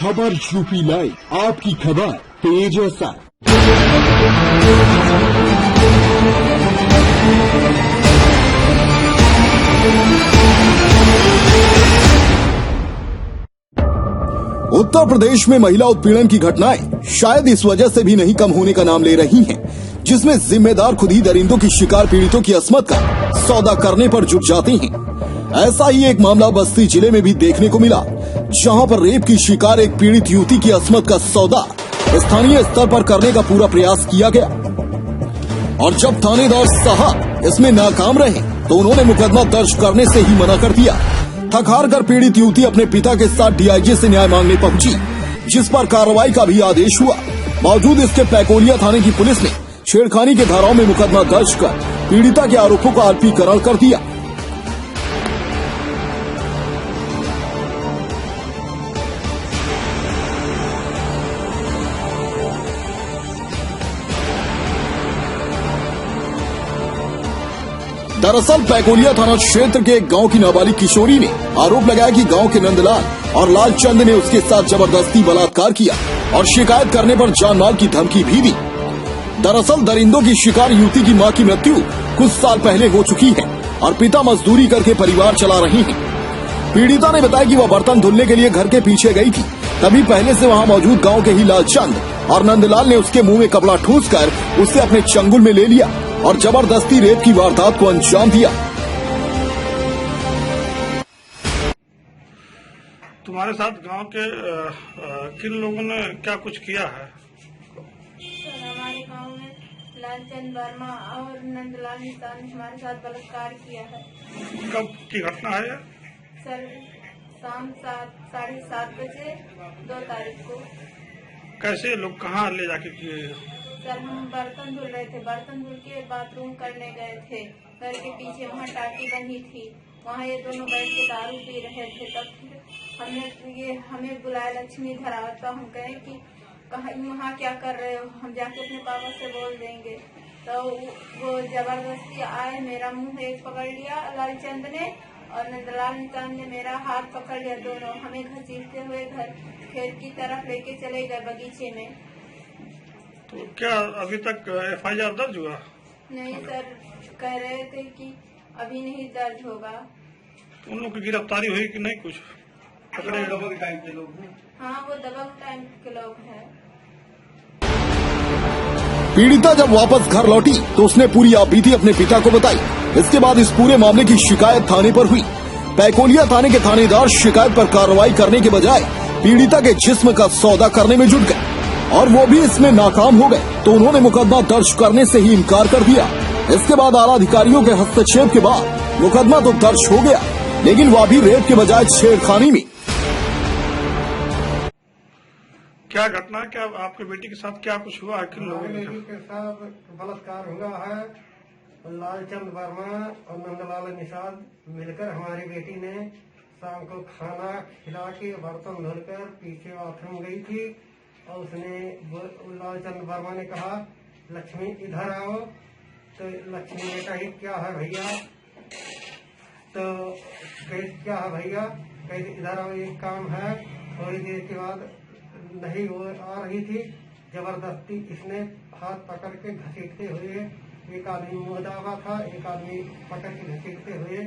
खबर UP live, आपकी खबर तेज असर। उत्तर प्रदेश में महिला उत्पीड़न की घटनाएं शायद इस वजह से भी नहीं कम होने का नाम ले रही हैं, जिसमें जिम्मेदार खुद ही दरिंदों की शिकार पीड़ितों की अस्मत का सौदा करने पर जुट जाते हैं। ऐसा ही एक मामला बस्ती जिले में भी देखने को मिला, जहां पर रेप की शिकार एक पीड़ित युवती की अस्मत का सौदा स्थानीय स्तर पर करने का पूरा प्रयास किया गया और जब थानेदार साहब इसमें नाकाम रहे तो उन्होंने मुकदमा दर्ज करने से ही मना कर दिया। थक हार कर पीड़ित युवती अपने पिता के साथ डीआईजी से न्याय मांगने पहुंची, जिस पर कार्रवाई का भी आदेश हुआ। बावजूद इसके पैकोलिया थाने की पुलिस ने छेड़खानी के धाराओं में मुकदमा दर्ज कर पीड़िता के आरोपों का अल्पीकरण कर दिया। दरअसल पैकोलिया थाना क्षेत्र के एक गांव की नाबालिग किशोरी ने आरोप लगाया कि गांव के नंदलाल और लालचंद ने उसके साथ जबरदस्ती बलात्कार किया और शिकायत करने पर जान माल की धमकी भी दी। दरअसल दरिंदों की शिकार युवती की मां की मृत्यु कुछ साल पहले हो चुकी है और पिता मजदूरी करके परिवार चला रहे हैं। पीड़िता ने बताया कि वह बर्तन धुलने के लिए घर के पीछे गई थी, तभी पहले से वहां मौजूद गांव के ही लालचंद और नंदलाल ने उसके मुंह में कपड़ा ठूंसकर उसे अपने चंगुल में ले लिया और जबरदस्ती रेप की वारदात को अंजाम दिया। तुम्हारे साथ गांव के किन लोगों ने क्या कुछ किया है? सर, हमारे गांव में लालचंद वर्मा और नंदलाल निशान ने हमारे साथ बलात्कार किया है। कब की घटना है? सर, शाम 7:30 बजे 2 तारीख को। कैसे लोग कहाँ ले जाके किए? सर, हम बर्तन धुल रहे थे, बर्तन धुल के बाथरूम करने गए थे। घर के पीछे वहाँ टाटी बनी थी, वहाँ ये दोनों बैठ के दारू पी रहे थे। तब फिर हमें बुलाया लक्ष्मीधर आवता। हम कहे कि वहाँ क्या कर रहे हो, हम जाके अपने पापा से बोल देंगे। तो वो जबरदस्ती आए, मेरा मुंह एक पकड़ लिया लालचंद ने और नंदलाल निशान ने मेरा हाथ पकड़ लिया। दोनों हमें घसीटते हुए घर खेत की तरफ लेके चले गए, बगीचे में। तो क्या अभी तक एफआईआर दर्ज हुआ? नहीं सर, कह रहे थे कि अभी नहीं दर्ज होगा। उन लोग की गिरफ्तारी हुई कि नहीं? कुछ पकड़े? दबंग टाइम के लोग हैं। हाँ, वो दबंग टाइम के लोग हैं। पीड़िता जब वापस घर लौटी तो उसने पूरी आपबीती अपने पिता को बताई। इसके बाद इस पूरे मामले की शिकायत थाने पर हुई। पैकोलिया थाने के थानेदार शिकायत पर कार्रवाई करने के बजाय पीड़िता के जिस्म का सौदा करने में जुट गए और वो भी इसमें नाकाम हो गए, तो उन्होंने मुकदमा दर्ज करने से ही इनकार कर दिया। इसके बाद आला अधिकारियों के हस्तक्षेप के बाद मुकदमा तो दर्ज हो गया, लेकिन वह भी रेप के बजाय छेड़खानी में। क्या घटना, क्या आपके बेटी के साथ क्या कुछ हुआ? किन लोगों के साथ बलात्कार हुआ है। लालचंद वर्मा और नंदलाल निषाद मिलकर हमारी बेटी ने शाम को खाना खिला के बर्तन धुलकर पीछे बाथरूम गई थी और उसने लालचंद वर्मा ने कहा, लक्ष्मी इधर आओ। तो लक्ष्मी ने कहा, क्या है भैया? तो क्या है भैया? कैसे इधर आओ, एक काम है। थोड़ी देर के बाद नहीं वो आ रही थी, जबरदस्ती इसने हाथ पकड़ के घसीटते हुए, एक आदमी मुँह दाबा था, एक आदमी पकड़ के घसीटते हुए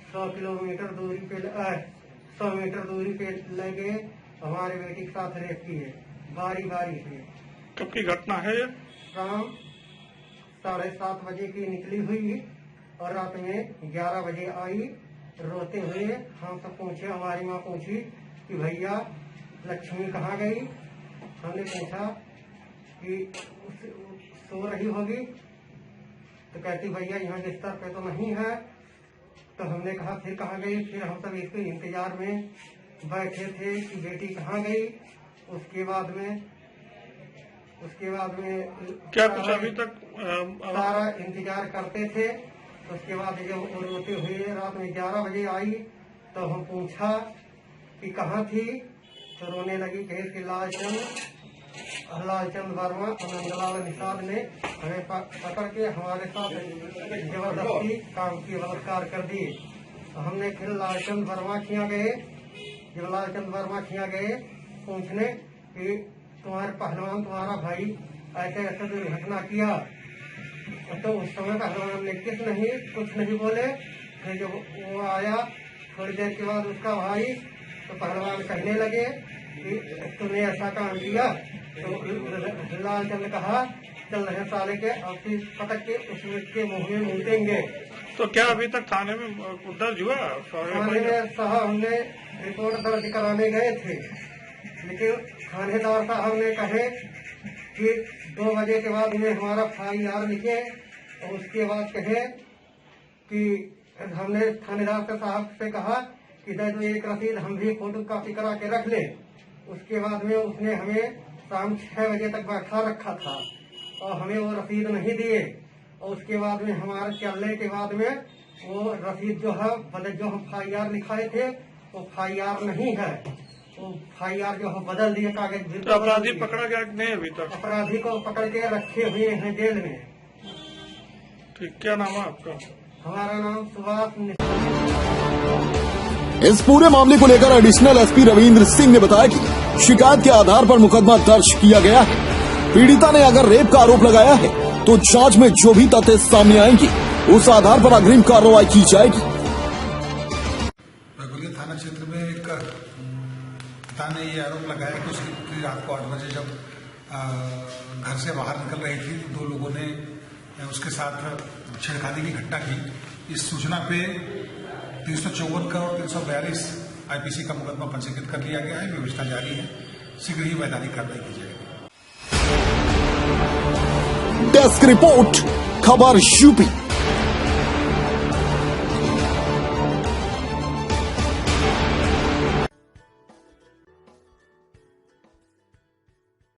100 मीटर दूरी पे ले गए। हमारे बेटी के साथ रेप की है, बारी बारी से। कब की घटना है? शाम 7:30 बजे की निकली हुई और रात में 11 बजे आई रोते हुए। हम सब पूछे, हमारी माँ पूछी कि भैया लक्ष्मी कहाँ गई? हमने पूछा कि सो रही होगी, तो कहती भैया यहाँ बिस्तर पे तो नहीं है। तो हमने कहा फिर कहाँ गई? फिर हम सब इसके इंतजार में बैठे थे कि बेटी कहाँ गई। उसके बाद में क्या कुछ अभी तक सारा इंतजार करते थे। उसके बाद जब रोते हुए रात में 11 बजे आई तो हम पूछा कि कहाँ थी, तो रोने लगी। कहे कि लालचंद वर्मा और नंदलाल निषाद ने हमें पकड़ के हमारे साथ जबरदस्ती काम की बलात्कार कर दिए। तो हमने फिर लालचंद वर्मा खिया गए। जब लालचंद वर्मा खिया गए पूछने कि तुम्हारे पहलवान तुम्हारा भाई ऐसे ऐसे दुर्घटना किया। तो उस समय पहलवान ने कुछ नहीं बोले। फिर जब वो आया थोड़ी देर के बाद उसका भाई, तो पहलवान कहने लगे कि तूने ऐसा काम किया। तो लालचंद ने कहा चल रहे साले के और फिर पटक के उसके मुंह में मूतेंगे। तो क्या अभी तक थाने में दर्ज हुआ? थाने में साहब हमने रिपोर्ट दर्ज कराने गए थे, लेकिन थानेदार साहब ने कहे कि 2 बजे के बाद उन्हें हमारा FIR लिखे। और उसके बाद कहे कि हमने थानेदार साहब से कहा कि दे दो एक रसीद, हम भी फोटो कॉपी करा के रख ले। उसके बाद में उसने हमें शाम 6 बजे तक बैठा रखा था और हमें वो रसीद नहीं दिए। और उसके बाद में हमारे चलने के बाद में वो रसीद जो है जो हम FIR लिखाए थे वो FIR नहीं है। वो FIR जो है बदल दिए कागज। तो अपराधी पकड़ा गया कि नहीं अभी तक? अपराधी को पकड़ के रखे हुए हैं जेल में। ठीक, क्या नाम है आपका? हमारा नाम सुभाष। इस पूरे मामले को लेकर एडिशनल एसपी रविंद्र सिंह ने बताया कि शिकायत के आधार पर मुकदमा दर्ज किया गया है। पीड़िता ने अगर रेप का आरोप लगाया है तो जांच में जो भी तथ्य सामने आएंगी उस आधार पर अग्रिम कार्रवाई की जाएगी। बगलिया थाना क्षेत्र में एक पिता ने ये आरोप लगाया कि उसकी रात को 8 बजे जब घर से बाहर निकल रही थी तो 2 लोगों ने उसके साथ छेड़खानी की घटना की। इस सूचना पे 354 का और 342 IPC का मुकदमा पंजीकृत कर लिया गया है। व्यवस्था जारी है, शीघ्र ही वैधानिक कार्रवाई की जाएगी। डेस्क रिपोर्ट, खबर यूपी।